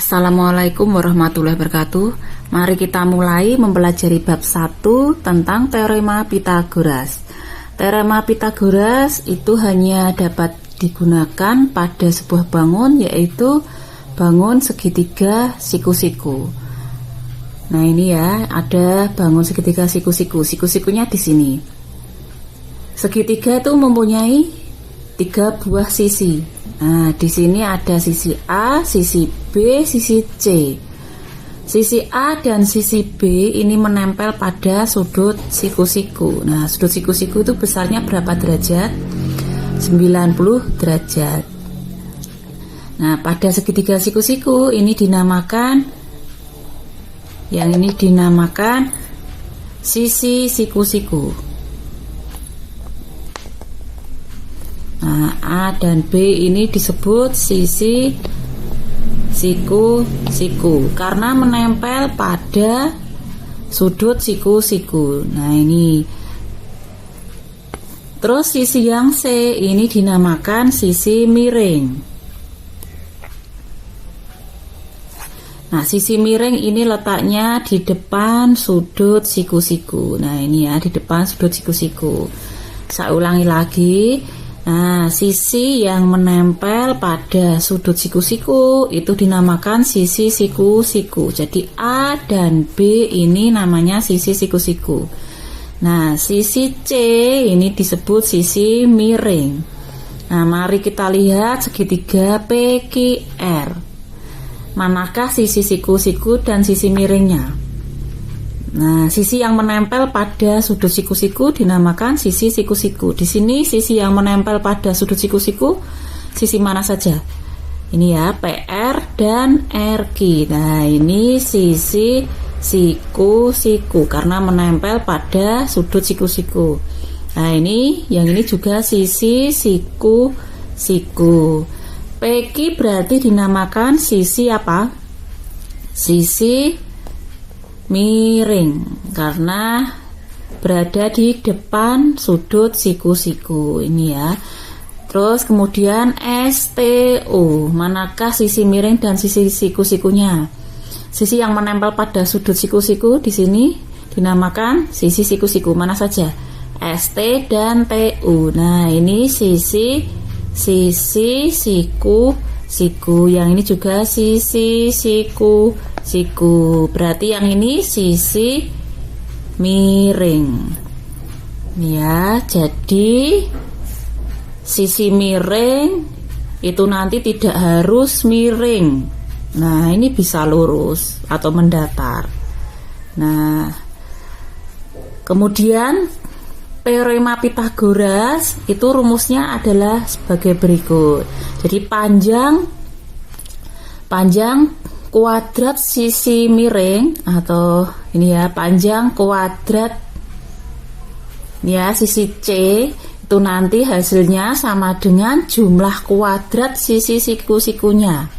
Assalamualaikum warahmatullahi wabarakatuh. Mari kita mulai mempelajari bab 1 tentang teorema Pythagoras. Teorema Pythagoras itu hanya dapat digunakan pada sebuah bangun, yaitu bangun segitiga siku-siku. Nah, ini ya, ada bangun segitiga siku-siku. Siku-sikunya di sini. Segitiga itu mempunyai 3 buah sisi. Nah, di sini ada sisi A, sisi B, sisi C. Sisi A dan sisi B ini menempel pada sudut siku-siku. Nah, sudut siku-siku itu besarnya berapa derajat? 90 derajat. Nah, pada segitiga siku-siku ini dinamakan, yang ini dinamakan sisi siku-siku. Nah, A dan B ini disebut sisi siku-siku karena menempel pada sudut siku-siku. Nah, ini. Terus sisi yang C ini dinamakan sisi miring. Nah, sisi miring ini letaknya di depan sudut siku-siku. Nah, ini ya, di depan sudut siku-siku. Saya ulangi lagi. Nah, sisi yang menempel pada sudut siku-siku itu dinamakan sisi siku-siku. Jadi A dan B ini namanya sisi siku-siku. Nah, sisi C ini disebut sisi miring. Nah, mari kita lihat segitiga PQR. Manakah sisi siku-siku dan sisi miringnya? Nah, sisi yang menempel pada sudut siku-siku dinamakan sisi siku-siku. Di sini sisi yang menempel pada sudut siku-siku sisi mana saja? Ini ya, PR dan RQ. Nah, ini sisi siku-siku karena menempel pada sudut siku-siku. Nah, ini yang ini juga sisi siku-siku. PQ berarti dinamakan sisi apa? Sisi miring karena berada di depan sudut siku-siku ini ya. Terus kemudian STO, manakah sisi miring dan sisi siku-sikunya? Sisi yang menempel pada sudut siku-siku di sini dinamakan sisi siku-siku. Mana saja? ST dan TU. Nah, ini sisi siku-siku. Yang ini juga sisi siku-siku. Berarti yang ini sisi miring. Ya, jadi sisi miring itu nanti tidak harus miring. Nah, ini bisa lurus atau mendatar. Nah, kemudian teorema Pythagoras itu rumusnya adalah sebagai berikut. Jadi panjang kuadrat sisi miring, atau ini ya, panjang kuadrat ya sisi C itu nanti hasilnya sama dengan jumlah kuadrat sisi siku-sikunya.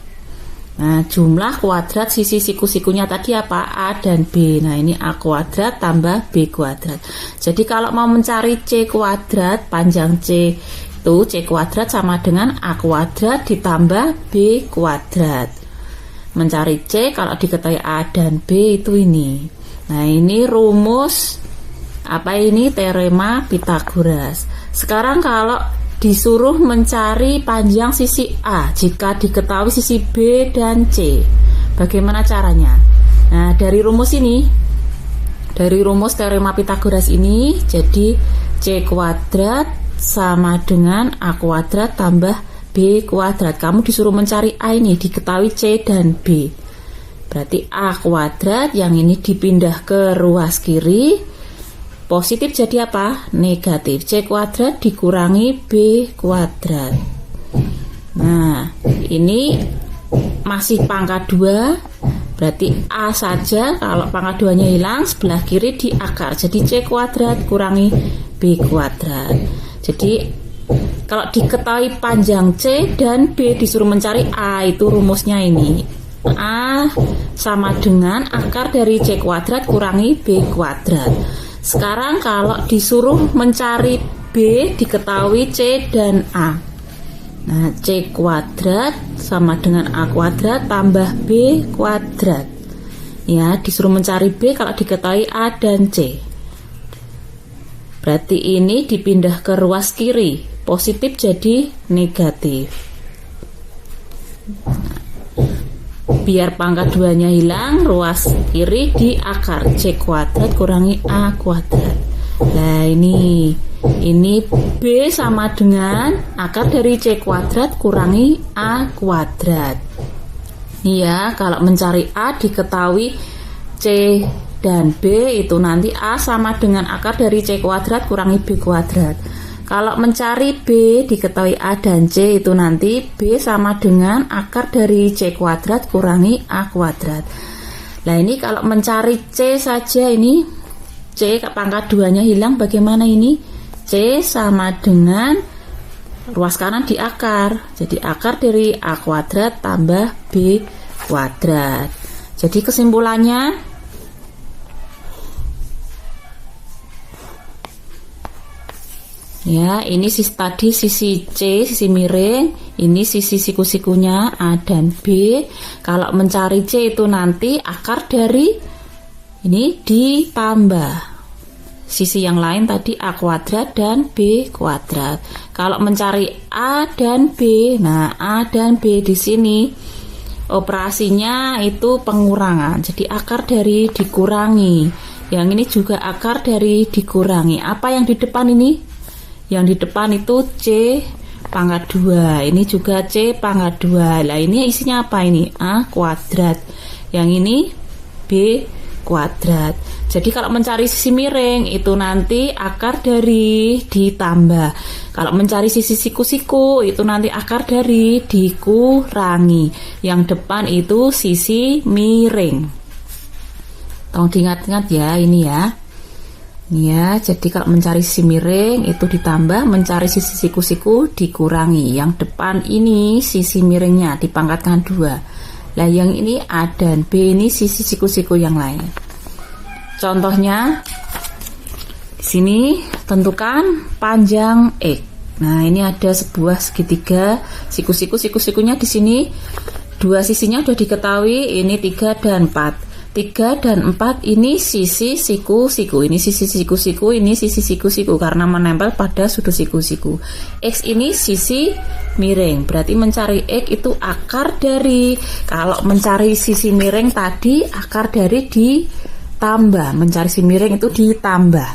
Nah, jumlah kuadrat sisi siku-sikunya tadi apa? A dan B. Nah, ini A kuadrat tambah B kuadrat. Jadi kalau mau mencari C kuadrat, panjang C itu C kuadrat sama dengan A kuadrat ditambah B kuadrat. Mencari C kalau diketahui A dan B itu ini. Nah, ini rumus apa ini? Teorema Pythagoras. Sekarang kalau disuruh mencari panjang sisi A jika diketahui sisi B dan C, bagaimana caranya? Nah, dari rumus ini, dari rumus teorema Pythagoras ini, jadi C kuadrat sama dengan A kuadrat tambah B kuadrat. Kamu disuruh mencari A ini, diketahui C dan B. Berarti A kuadrat yang ini dipindah ke ruas kiri. Positif jadi apa? Negatif. C kuadrat dikurangi B kuadrat. Nah, ini masih pangkat 2. Berarti A saja, kalau pangkat 2-nya hilang, sebelah kiri diakar. Jadi C kuadrat kurangi B kuadrat. Jadi kalau diketahui panjang C dan B disuruh mencari A, itu rumusnya ini. A sama dengan akar dari C kuadrat kurangi B kuadrat. Sekarang kalau disuruh mencari B diketahui C dan A. Nah, C kuadrat sama dengan A kuadrat tambah B kuadrat. Ya, disuruh mencari B kalau diketahui A dan C. Berarti ini dipindah ke ruas kiri, positif jadi negatif. Biar pangkat 2-nya hilang, ruas kiri di akar C kuadrat kurangi A kuadrat. Nah, ini B sama dengan akar dari C kuadrat kurangi A kuadrat. Ini ya, kalau mencari A diketahui C dan B itu nanti A sama dengan akar dari C kuadrat kurangi B kuadrat. Kalau mencari B diketahui A dan C itu nanti B sama dengan akar dari C kuadrat kurangi A kuadrat. Nah, ini kalau mencari C saja, ini C pangkat 2-nya hilang, bagaimana ini? C sama dengan ruas kanan di akar, jadi akar dari A kuadrat tambah B kuadrat. Jadi kesimpulannya, ya, ini tadi sisi C, sisi miring, ini sisi siku-sikunya A dan B. Kalau mencari C itu nanti akar dari ini ditambah sisi yang lain tadi A kuadrat dan B kuadrat. Kalau mencari A dan B, nah A dan B di sini operasinya itu pengurangan. Jadi akar dari dikurangi. Yang ini juga akar dari dikurangi. Apa yang di depan ini? Yang di depan itu C pangkat 2. Ini juga C pangkat 2. Lah, ini isinya apa ini? A kuadrat. Yang ini B kuadrat. Jadi kalau mencari sisi miring itu nanti akar dari ditambah. Kalau mencari sisi siku-siku itu nanti akar dari dikurangi. Yang depan itu sisi miring. Tolong diingat-ingat ya, ini ya. Ya, jadi kalau mencari sisi miring itu ditambah, mencari sisi siku-siku dikurangi. Yang depan ini sisi miringnya dipangkatkan 2. Lah, yang ini A dan B ini sisi siku-siku yang lain. Contohnya di sini tentukan panjang X. Nah, ini ada sebuah segitiga, siku-sikunya di sini dua sisinya sudah diketahui, ini 3 dan 4. 3 dan 4 ini sisi siku-siku, ini sisi siku-siku, ini sisi siku-siku karena menempel pada sudut siku-siku. X ini sisi miring, berarti mencari X itu akar dari, kalau mencari sisi miring tadi akar dari ditambah, mencari sisi miring itu ditambah.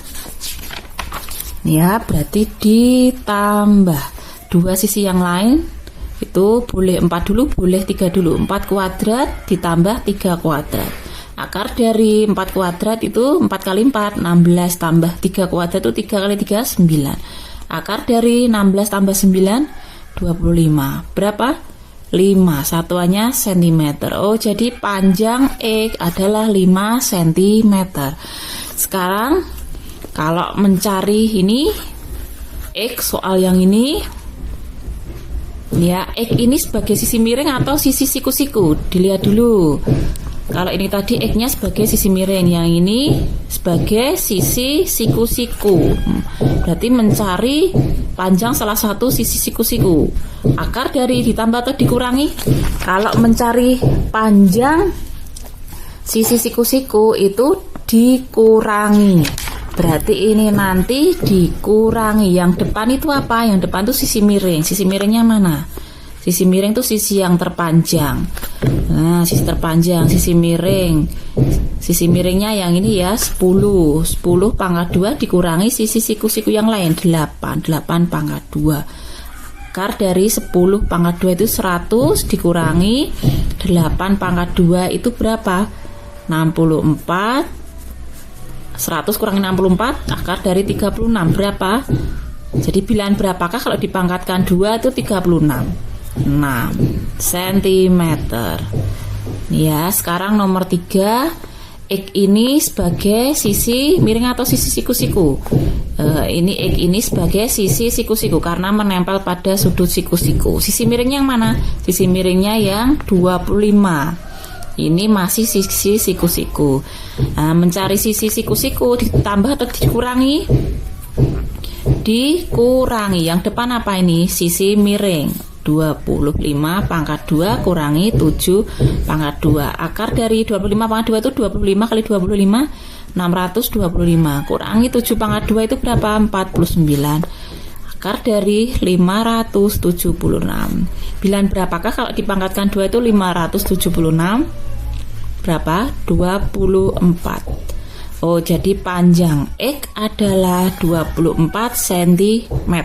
Ya, berarti ditambah dua sisi yang lain itu boleh 4 dulu, boleh 3 dulu. 4 kuadrat ditambah 3 kuadrat. Akar dari 4 kuadrat itu 4 kali 4, 16 tambah 3 kuadrat itu 3 kali 3, 9. Akar dari 16 tambah 9, 25. Berapa? 5. Satuannya cm. Oh, jadi panjang X adalah 5 cm. Sekarang kalau mencari ini X, soal yang ini ya, X ini sebagai sisi miring atau sisi siku-siku, dilihat dulu. Kalau ini tadi X-nya sebagai sisi miring, yang ini sebagai sisi siku-siku. Berarti mencari panjang salah satu sisi siku-siku. Akar dari ditambah atau dikurangi? Kalau mencari panjang sisi siku-siku itu dikurangi. Berarti ini nanti dikurangi. Yang depan itu apa? Yang depan itu sisi miring. Sisi miringnya mana? Sisi miring itu sisi yang terpanjang. Nah, sisi terpanjang, sisi miring. Sisi miringnya yang ini ya 10 pangkat 2 dikurangi sisi siku-siku yang lain 8 pangkat 2. Akar dari 10 pangkat 2 itu 100 dikurangi 8 pangkat 2 itu berapa? 64. 100 kurangi 64 akar dari 36 berapa? Jadi bilangan berapakah kalau dipangkatkan 2 itu 36? 6 cm. Ya, sekarang nomor 3, X ini sebagai sisi miring atau sisi siku-siku. Ini X ini sebagai sisi siku-siku karena menempel pada sudut siku-siku. Sisi miringnya yang mana? Sisi miringnya yang 25. Ini masih sisi siku-siku. Nah, mencari sisi siku-siku ditambah atau dikurangi? Dikurangi. Yang depan apa ini? Sisi miring. 25 pangkat 2 kurangi 7 pangkat 2. Akar dari 25 pangkat 2 itu 25 kali 25, 625. Kurangi 7 pangkat 2 itu berapa? 49. Akar dari 576. Bilangan berapakah kalau dipangkatkan 2 itu 576? Berapa? 24. Oh, jadi panjang X adalah 24 cm.